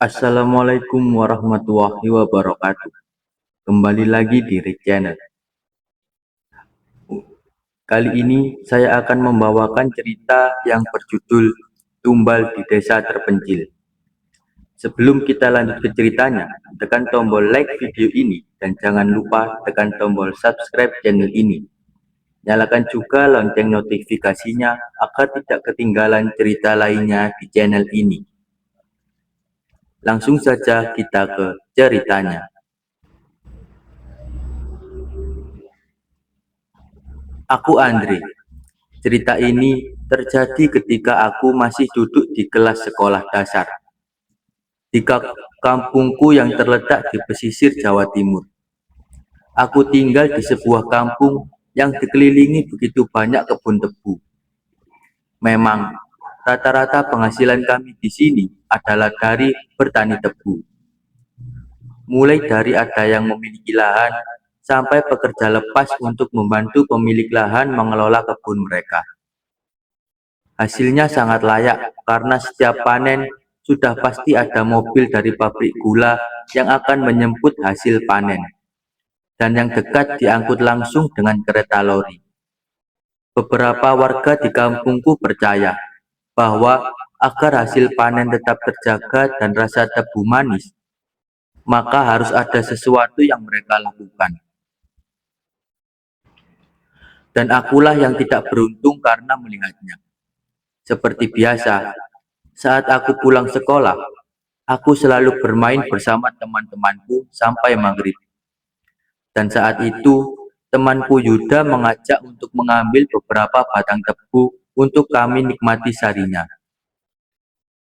Assalamualaikum warahmatullahi wabarakatuh. Kembali lagi di Rick Channel. Kali ini saya akan membawakan cerita yang berjudul Tumbal di Desa Terpencil. Sebelum kita lanjut ke ceritanya, tekan tombol like video ini dan jangan lupa tekan tombol subscribe channel ini. Nyalakan juga lonceng notifikasinya agar tidak ketinggalan cerita lainnya di channel ini. Langsung saja kita ke ceritanya. Aku Andre. Cerita ini terjadi ketika aku masih duduk di kelas sekolah dasar di kampungku yang terletak di pesisir Jawa Timur. Aku tinggal di sebuah kampung yang dikelilingi begitu banyak kebun tebu. Memang, rata-rata penghasilan kami di sini adalah dari bertani tebu. Mulai dari ada yang memiliki lahan sampai pekerja lepas untuk membantu pemilik lahan mengelola kebun mereka. Hasilnya sangat layak karena setiap panen sudah pasti ada mobil dari pabrik gula yang akan menjemput hasil panen, dan yang dekat diangkut langsung dengan kereta lori. Beberapa warga di kampungku percaya bahwa agar hasil panen tetap terjaga dan rasa tebu manis, maka harus ada sesuatu yang mereka lakukan. Dan akulah yang tidak beruntung karena melihatnya. Seperti biasa, saat aku pulang sekolah, aku selalu bermain bersama teman-temanku sampai maghrib. Dan saat itu, temanku Yuda mengajak untuk mengambil beberapa batang tebu untuk kami nikmati sarinya.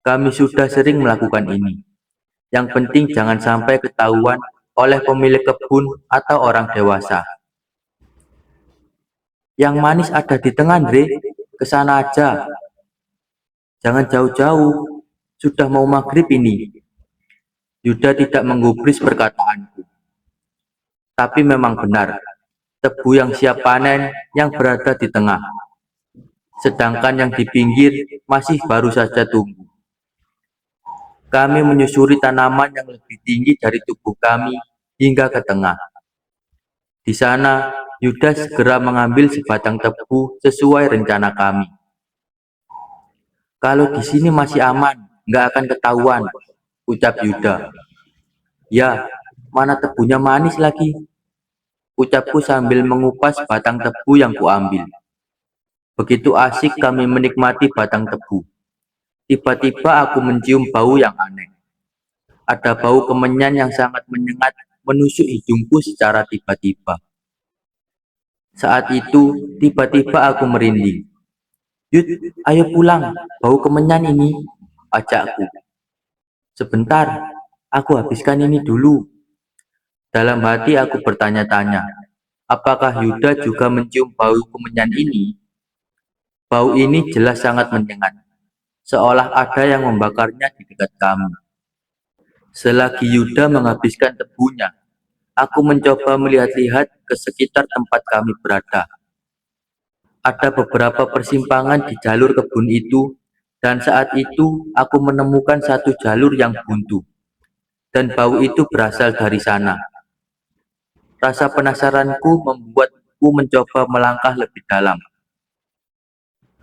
Kami sudah sering melakukan ini. Yang penting jangan sampai ketahuan oleh pemilik kebun atau orang dewasa. Yang manis ada di tengah, Andre. Kesana aja. Jangan jauh-jauh. Sudah mau maghrib ini. Yuda tidak menggubris perkataanku. Tapi memang benar, tebu yang siap panen yang berada di tengah, sedangkan yang di pinggir masih baru saja tumbuh. Kami menyusuri tanaman yang lebih tinggi dari tubuh kami hingga ke tengah. Di sana, Yuda segera mengambil sebatang tebu sesuai rencana kami. Kalau di sini masih aman, nggak akan ketahuan, ucap Yuda. Ya, mana tebunya manis lagi, ucapku sambil mengupas batang tebu yang kuambil. Begitu asik kami menikmati batang tebu. Tiba-tiba aku mencium bau yang aneh. Ada bau kemenyan yang sangat menyengat menusuk hidungku secara tiba-tiba. Saat itu, tiba-tiba aku merinding. Yud, ayo pulang, bau kemenyan ini, ajakku. Sebentar, aku habiskan ini dulu. Dalam hati aku bertanya-tanya, apakah Yuda juga mencium bau kemenyan ini? Bau ini jelas sangat menyengat, seolah ada yang membakarnya di dekat kami. Selagi Yuda menghabiskan tebunya, aku mencoba melihat-lihat ke sekitar tempat kami berada. Ada beberapa persimpangan di jalur kebun itu, dan saat itu aku menemukan satu jalur yang buntu, dan bau itu berasal dari sana. Rasa penasaranku membuatku mencoba melangkah lebih dalam.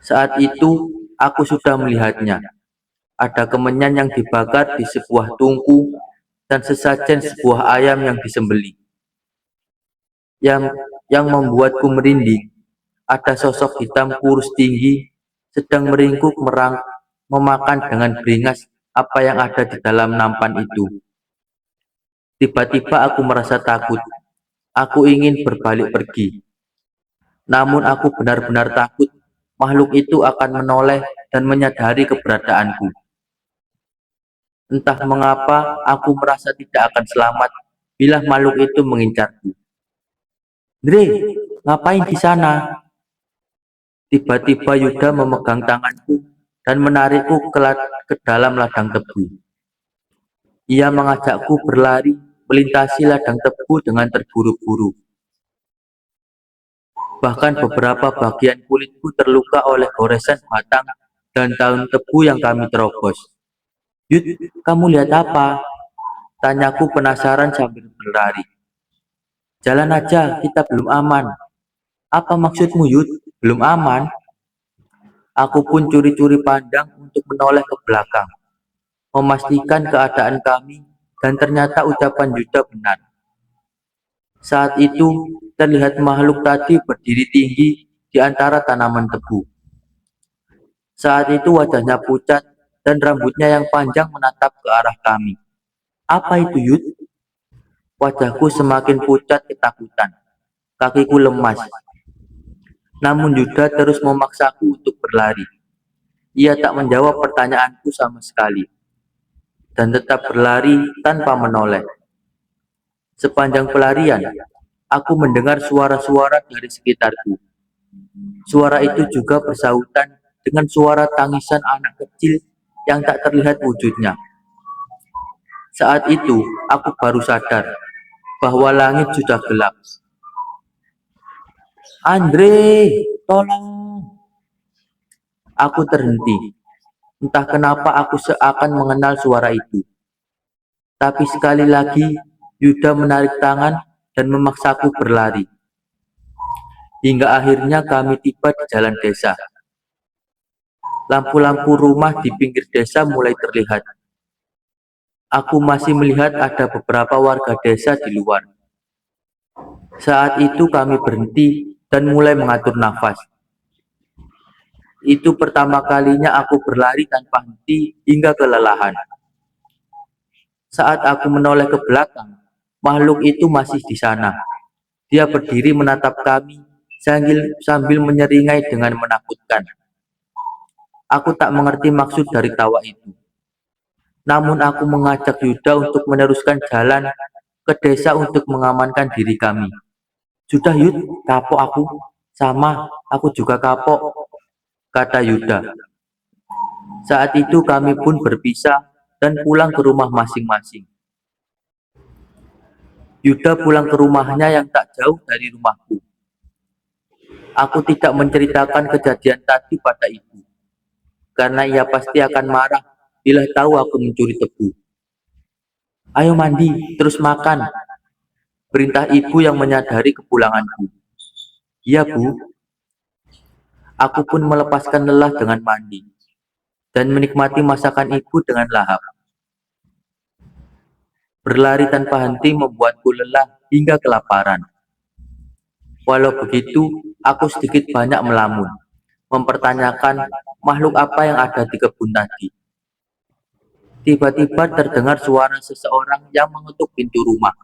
Saat itu, aku sudah melihatnya. Ada kemenyan yang dibakar di sebuah tungku dan sesajen sebuah ayam yang disembelih. Yang membuatku merinding, ada sosok hitam kurus tinggi sedang meringkuk memakan dengan beringas apa yang ada di dalam nampan itu. Tiba-tiba aku merasa takut. Aku ingin berbalik pergi. Namun aku benar-benar takut makhluk itu akan menoleh dan menyadari keberadaanku. Entah mengapa aku merasa tidak akan selamat bila makhluk itu mengincarku. Dre, ngapain di sana? Tiba-tiba Yuda memegang tanganku dan menarikku ke dalam ladang tebu. Ia mengajakku berlari melintasi ladang tebu dengan terburu-buru. Bahkan beberapa bagian kulitku terluka oleh goresan batang dan daun tebu yang kami terobos. Yud, kamu lihat apa? Tanyaku penasaran sambil berlari. Jalan aja, kita belum aman. Apa maksudmu, Yud? Belum aman? Aku pun curi-curi pandang untuk menoleh ke belakang, memastikan keadaan kami, dan ternyata ucapan Yuda benar. Saat itu, terlihat makhluk tadi berdiri tinggi di antara tanaman tebu. Saat itu wajahnya pucat dan rambutnya yang panjang menatap ke arah kami. Apa itu, Yud? Wajahku semakin pucat ketakutan. Kakiku lemas. Namun Yuda terus memaksaku untuk berlari. Ia tak menjawab pertanyaanku sama sekali, dan tetap berlari tanpa menoleh. Sepanjang pelarian, aku mendengar suara-suara dari sekitarku. Suara itu juga bersautan dengan suara tangisan anak kecil yang tak terlihat wujudnya. Saat itu, aku baru sadar bahwa langit sudah gelap. Andre, tolong! Aku terhenti. Entah kenapa aku seakan mengenal suara itu. Tapi sekali lagi, Yuda menarik tangan dan memaksaku berlari. Hingga akhirnya kami tiba di jalan desa. Lampu-lampu rumah di pinggir desa mulai terlihat. Aku masih melihat ada beberapa warga desa di luar. Saat itu kami berhenti dan mulai mengatur nafas. Itu pertama kalinya aku berlari tanpa henti hingga kelelahan. Saat aku menoleh ke belakang, makhluk itu masih di sana. Dia berdiri menatap kami sambil menyeringai dengan menakutkan. Aku tak mengerti maksud dari tawa itu. Namun aku mengajak Yuda untuk meneruskan jalan ke desa untuk mengamankan diri kami. Sudah Yud, kapok aku. Sama, aku juga kapok, kata Yuda. Saat itu kami pun berpisah dan pulang ke rumah masing-masing. Yuda pulang ke rumahnya yang tak jauh dari rumahku. Aku tidak menceritakan kejadian tadi pada ibu, karena ia pasti akan marah bila tahu aku mencuri tebu. Ayo mandi, terus makan, perintah ibu yang menyadari kepulanganku. Iya bu, aku pun melepaskan lelah dengan mandi, dan menikmati masakan ibu dengan lahap. Berlari tanpa henti membuatku lelah hingga kelaparan. Walau begitu, aku sedikit banyak melamun, mempertanyakan makhluk apa yang ada di kebun tadi. Tiba-tiba terdengar suara seseorang yang mengetuk pintu rumah.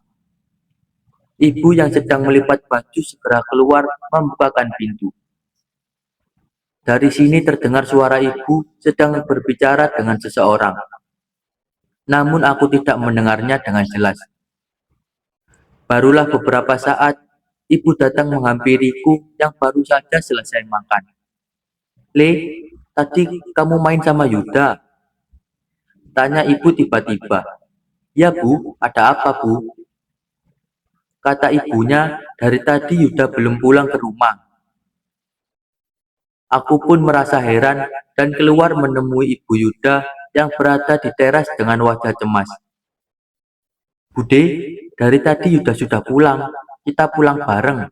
Ibu yang sedang melipat baju segera keluar membukakan pintu. Dari sini terdengar suara ibu sedang berbicara dengan seseorang. Namun aku tidak mendengarnya dengan jelas. Barulah beberapa saat, ibu datang menghampiriku yang baru saja selesai makan. Le, tadi kamu main sama Yuda? Tanya ibu tiba-tiba. Ya bu, ada apa bu? Kata ibunya, dari tadi Yuda belum pulang ke rumah. Aku pun merasa heran dan keluar menemui ibu Yuda yang berada di teras dengan wajah cemas. Bude, dari tadi Yuda sudah pulang. Kita pulang bareng.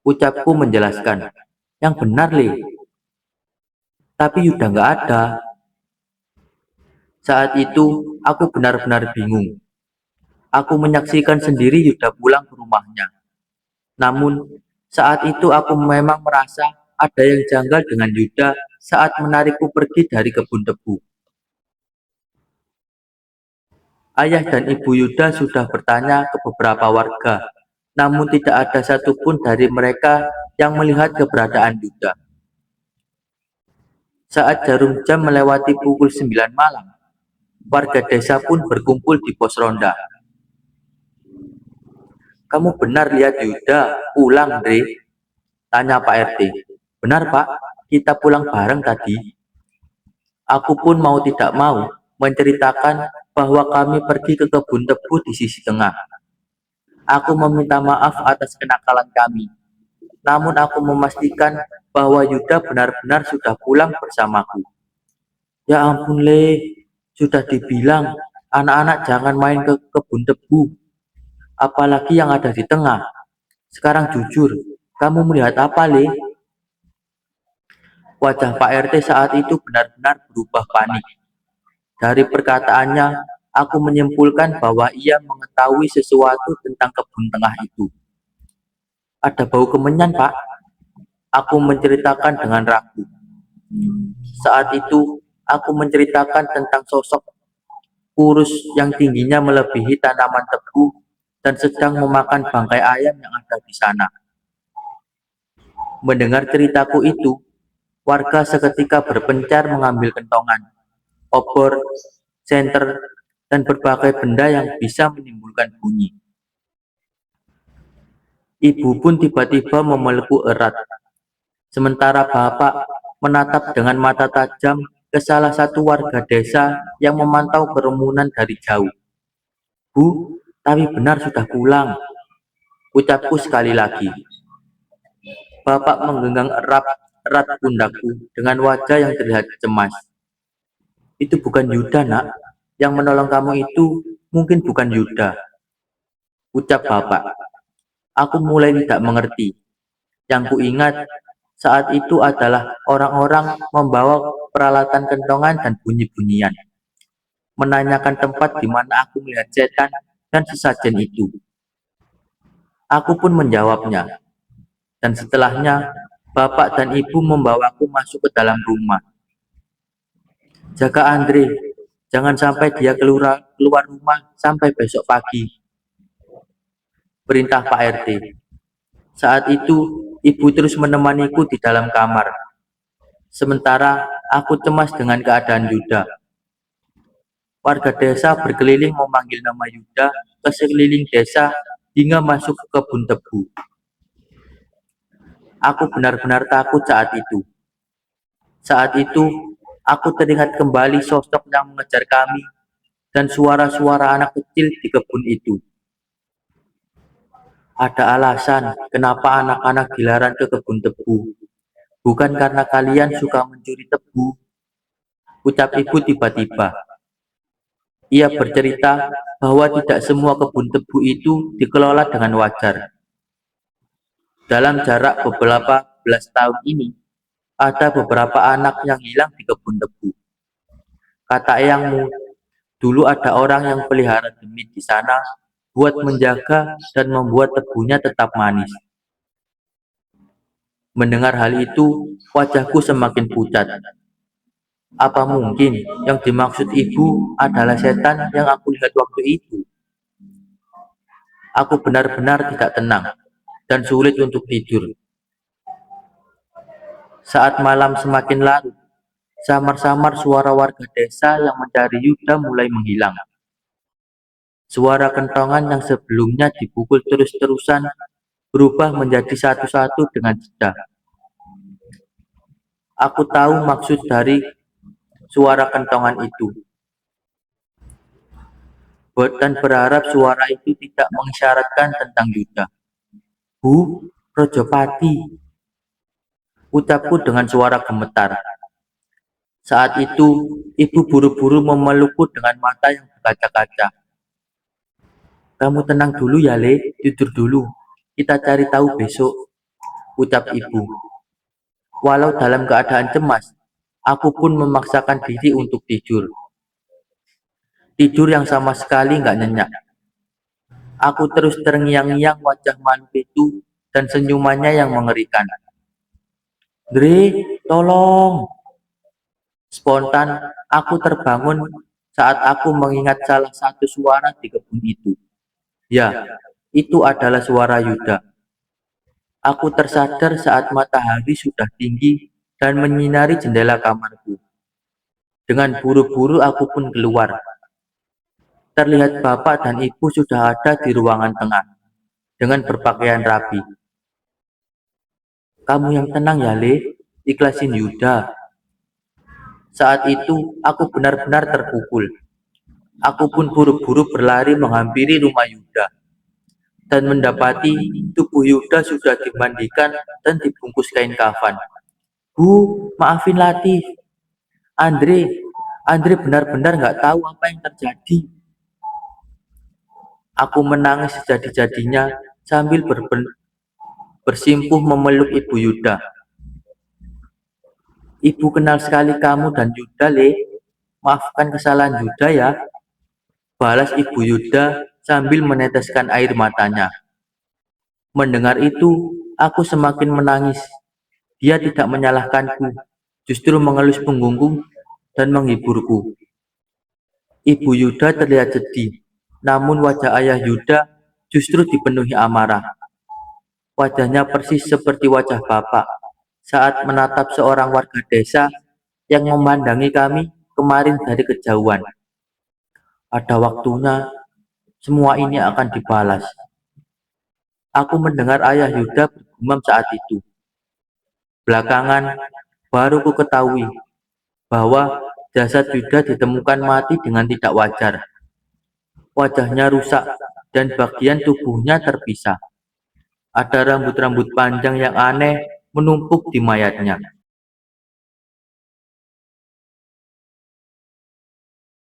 Ucapku menjelaskan. Yang benar, Le. Tapi Yuda nggak ada. Saat itu, aku benar-benar bingung. Aku menyaksikan sendiri Yuda pulang ke rumahnya. Namun, saat itu aku memang merasa ada yang janggal dengan Yuda saat menarikku pergi dari kebun tebu. Ayah dan ibu Yuda sudah bertanya ke beberapa warga, namun tidak ada satupun dari mereka yang melihat keberadaan Yuda. Saat jarum jam melewati pukul 9 malam, warga desa pun berkumpul di pos ronda. Kamu benar lihat Yuda pulang, Dre? Tanya Pak RT. Benar Pak, kita pulang bareng tadi. Aku pun mau tidak mau menceritakan bahwa kami pergi ke kebun tebu di sisi tengah. Aku meminta maaf atas kenakalan kami. Namun aku memastikan bahwa Yuda benar-benar sudah pulang bersamaku. Ya ampun Le, Sudah dibilang, anak-anak jangan main ke kebun tebu, apalagi yang ada di tengah. Sekarang jujur, kamu melihat apa, Le? Wajah Pak RT saat itu benar-benar berubah panik. Dari perkataannya, aku menyimpulkan bahwa ia mengetahui sesuatu tentang kebun tengah itu. Ada bau kemenyan, Pak. Aku menceritakan dengan ragu. Saat itu, aku menceritakan tentang sosok kurus yang tingginya melebihi tanaman tebu dan sedang memakan bangkai ayam yang ada di sana. Mendengar ceritaku itu, warga seketika berpencar mengambil kentongan, obor, senter, dan berbagai benda yang bisa menimbulkan bunyi. Ibu pun tiba-tiba memelukku erat, sementara bapak menatap dengan mata tajam ke salah satu warga desa yang memantau kerumunan dari jauh. Bu, tapi benar sudah pulang, ucapku sekali lagi. Bapak menggenggam erat pundakku dengan wajah yang terlihat cemas. Itu bukan Yuda, nak. Yang menolong kamu itu mungkin bukan Yuda, ucap bapak. Aku mulai tidak mengerti. Yang kuingat saat itu adalah orang-orang membawa peralatan kentongan dan bunyi-bunyian, menanyakan tempat di mana aku melihat setan dan sesajen itu. Aku pun menjawabnya, dan setelahnya bapak dan ibu membawaku masuk ke dalam rumah. Jaga Andre, jangan sampai dia keluar rumah sampai besok pagi, perintah Pak RT. Saat itu, ibu terus menemaniku di dalam kamar. Sementara aku cemas dengan keadaan Yuda. Warga desa berkeliling memanggil nama Yuda ke sekeliling desa hingga masuk ke kebun tebu. Aku benar-benar takut saat itu. Saat itu, aku teringat kembali sosok yang mengejar kami dan suara-suara anak kecil di kebun itu. Ada alasan kenapa anak-anak dilarang ke kebun tebu. Bukan karena kalian suka mencuri tebu, ucap ibu tiba-tiba. Ia bercerita bahwa tidak semua kebun tebu itu dikelola dengan wajar. Dalam jarak beberapa belas tahun ini, ada beberapa anak yang hilang di kebun tebu. Kata eyangmu, dulu ada orang yang pelihara demit di sana buat menjaga dan membuat tebunya tetap manis. Mendengar hal itu, wajahku semakin pucat. Apa mungkin yang dimaksud ibu adalah setan yang aku lihat waktu itu? Aku benar-benar tidak tenang dan sulit untuk tidur. Saat malam semakin larut, samar-samar suara warga desa yang mencari Yuda mulai menghilang. Suara kentongan yang sebelumnya dipukul terus-terusan berubah menjadi satu-satu dengan jeda. Aku tahu maksud dari suara kentongan itu, dan berharap suara itu tidak mengisyaratkan tentang Yuda. Bu, Rojopati, ucapku dengan suara gemetar. Saat itu, ibu buru-buru memelukku dengan mata yang berkaca-kaca. Kamu tenang dulu ya, Le, tidur dulu. Kita cari tahu besok, ucap ibu. Walau dalam keadaan cemas, aku pun memaksakan diri untuk tidur. Tidur yang sama sekali nggak nyenyak. Aku terus terngiang-ngiang wajah makhluk itu dan senyumannya yang mengerikan. Dre, tolong! Spontan, aku terbangun saat aku mengingat salah satu suara di kebun itu. Ya, itu adalah suara Yuda. Aku tersadar saat matahari sudah tinggi dan menyinari jendela kamarku. Dengan buru-buru aku pun keluar. Terlihat bapak dan ibu sudah ada di ruangan tengah, dengan berpakaian rapi. Kamu yang tenang ya, Le, ikhlasin Yuda. Saat itu, aku benar-benar terpukul. Aku pun buru-buru berlari menghampiri rumah Yuda dan mendapati tubuh Yuda sudah dimandikan dan dibungkus kain kafan. Bu, maafin Latif. Andre, Andre benar-benar nggak tahu apa yang terjadi. Aku menangis sejadi-jadinya sambil bersimpuh memeluk Ibu Yuda. Ibu kenal sekali kamu dan Yuda, Le. Maafkan kesalahan Yuda ya, balas Ibu Yuda sambil meneteskan air matanya. Mendengar itu, aku semakin menangis. Dia tidak menyalahkanku, justru mengelus punggungku dan menghiburku. Ibu Yuda terlihat sedih, namun wajah ayah Yuda justru dipenuhi amarah. Wajahnya persis seperti wajah bapak saat menatap seorang warga desa yang memandangi kami kemarin dari kejauhan. Pada waktunya, semua ini akan dibalas. Aku mendengar ayah Yuda bergumam saat itu. Belakangan, baru ku ketahui bahwa jasad Yuda ditemukan mati dengan tidak wajar. Wajahnya rusak dan bagian tubuhnya terpisah. Ada rambut-rambut panjang yang aneh menumpuk di mayatnya.